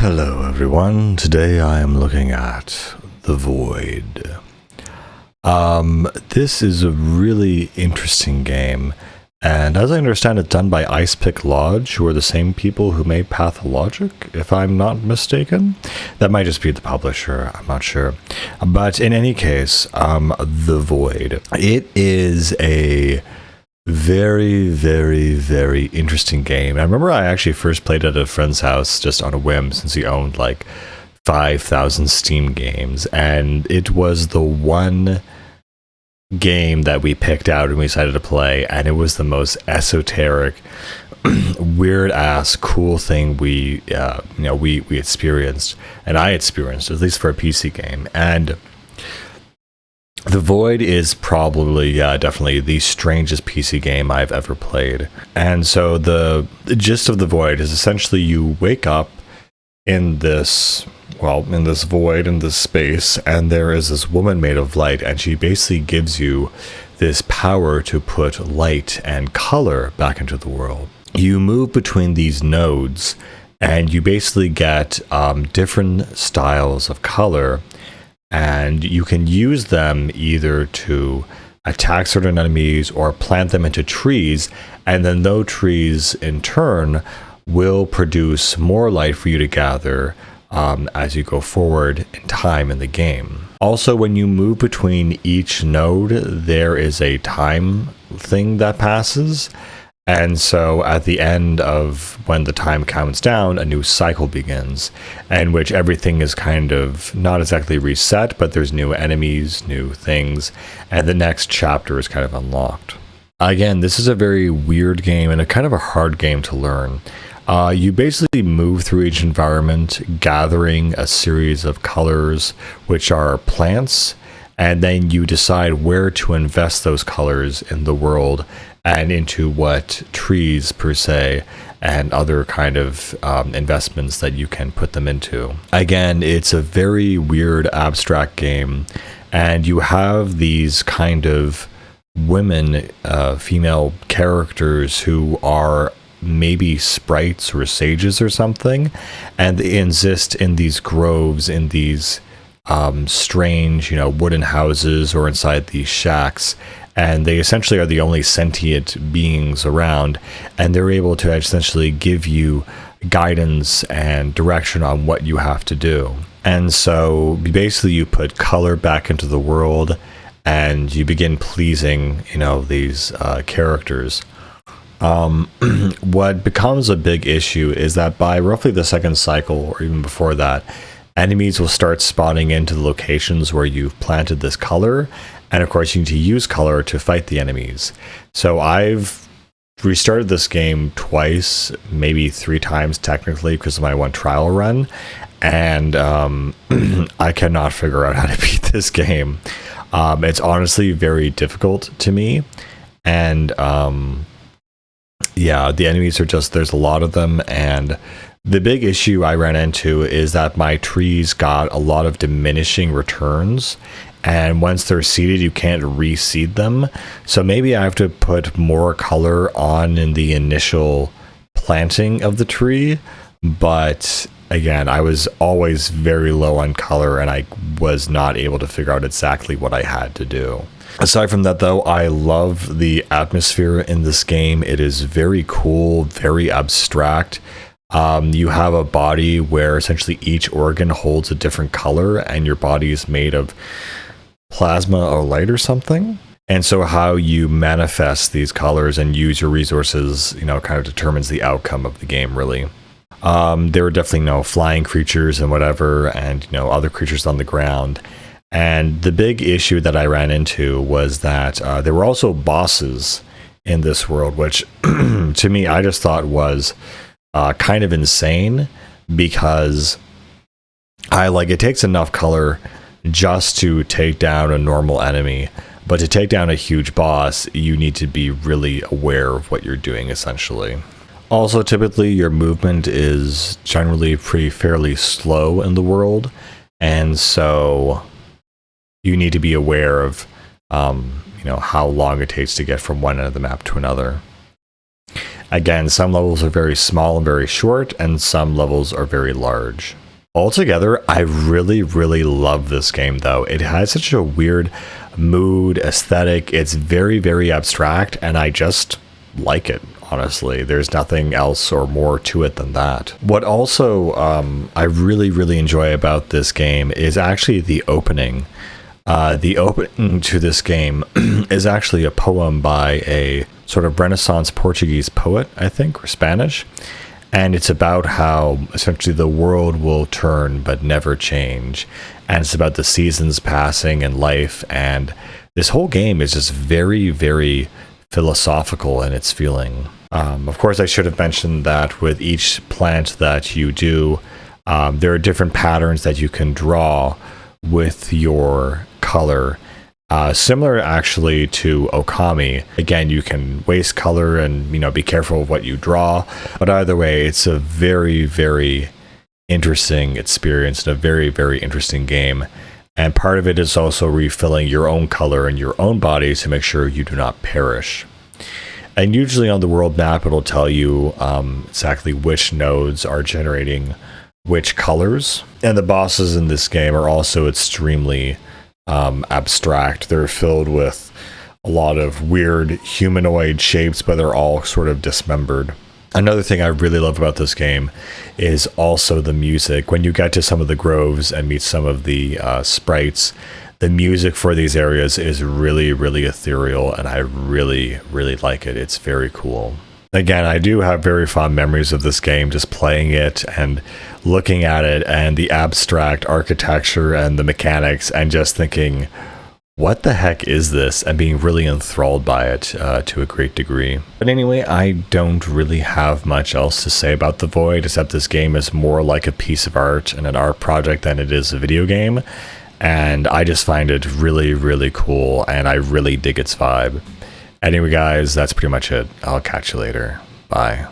Hello everyone, today I am looking at The Void. This is a really interesting game, and as I understand it's done by Icepick Lodge, who are the same people who made Pathologic, if I'm not mistaken. That might just be the publisher, I'm not sure. But in any case, The Void. It is a very interesting game. I remember I actually first played it at a friend's house just on a whim, since he owned like 5,000 Steam games, and it was the one game that we picked out and we decided to play, and it was the most esoteric weird ass cool thing we experienced, and I experienced, at least for a PC game. And The Void is probably, definitely the strangest PC game I've ever played. And so the gist of The Void is essentially you wake up in this void, in this space, and there is this woman made of light, and she basically gives you this power to put light and color back into the world. You move between these nodes, and you basically get different styles of color, and you can use them either to attack certain enemies or plant them into trees, and then those trees in turn will produce more light for you to gather as you go forward in time in the game. Also, when you move between each node, there is a time thing that passes. And so at the end of when the time counts down, a new cycle begins, in which everything is kind of not exactly reset, but there's new enemies, new things, and the next chapter is kind of unlocked. Again, this is a very weird game and a kind of a hard game to learn. You basically move through each environment, gathering a series of colors, which are plants, and then you decide where to invest those colors in the world and into what trees per se and other kind of investments that you can put them into. Again, it's a very weird abstract game, and you have these kind of women, female characters who are maybe sprites or sages or something, and they exist in these groves, in these strange, wooden houses or inside these shacks, and they essentially are the only sentient beings around, and they're able to essentially give you guidance and direction on what you have to do. And so basically you put color back into the world, and you begin pleasing, these characters. What becomes a big issue is that by roughly the second cycle, or even before that, enemies will start spawning into the locations where you've planted this color, and of course you need to use color to fight the enemies. So I've restarted this game twice, maybe 3 times technically, because of my one trial run, and I cannot figure out how to beat this game. It's honestly very difficult to me, and the enemies are just, there's a lot of them, and the big issue I ran into is that my trees got a lot of diminishing returns, and once they're seeded, you can't reseed them. So maybe I have to put more color on in the initial planting of the tree, but again, I was always very low on color, and I was not able to figure out exactly what I had to do. Aside from that, though, I love the atmosphere in this game. It is very cool, very abstract. You have a body where essentially each organ holds a different color, and your body is made of plasma or light or something. And so how you manifest these colors and use your resources, kind of determines the outcome of the game, really. There were definitely flying creatures and whatever, and other creatures on the ground. And the big issue that I ran into was that there were also bosses in this world, which to me I just thought was kind of insane, because it takes enough color just to take down a normal enemy, but to take down a huge boss, you need to be really aware of what you're doing, essentially. Also, typically your movement is generally fairly slow in the world, and so you need to be aware of how long it takes to get from one end of the map to another. Again, some levels are very small and very short, and some levels are very large. Altogether, I really, really love this game, though. It has such a weird mood, aesthetic. It's very, very abstract, and I just like it, honestly. There's nothing else or more to it than that. What also I really, really enjoy about this game is actually the opening. The opening to this game is actually a poem by a sort of Renaissance Portuguese poet, I think, or Spanish. And it's about how essentially the world will turn but never change. And it's about the seasons passing and life. And this whole game is just very, very philosophical in its feeling. Of course, I should have mentioned that with each plant that you do, there are different patterns that you can draw with your color. Similar actually to Okami. Again, you can waste color and, be careful of what you draw. But either way, it's a very, very interesting experience and a very, very interesting game. And part of it is also refilling your own color in your own body to make sure you do not perish. And usually on the world map, it'll tell you exactly which nodes are generating which colors. And the bosses in this game are also extremely abstract. They're filled with a lot of weird humanoid shapes, but they're all sort of dismembered. Another thing I really love about this game is also the music. When you get to some of the groves and meet some of the sprites, the music for these areas is really, really ethereal, and I really, really like it. It's very cool. Again, I do have very fond memories of this game, just playing it and looking at it and the abstract architecture and the mechanics and just thinking, what the heck is this? And being really enthralled by it to a great degree. But anyway, I don't really have much else to say about The Void, except this game is more like a piece of art and an art project than it is a video game. And I just find it really, really cool, and I really dig its vibe. Anyway, guys, that's pretty much it. I'll catch you later. Bye.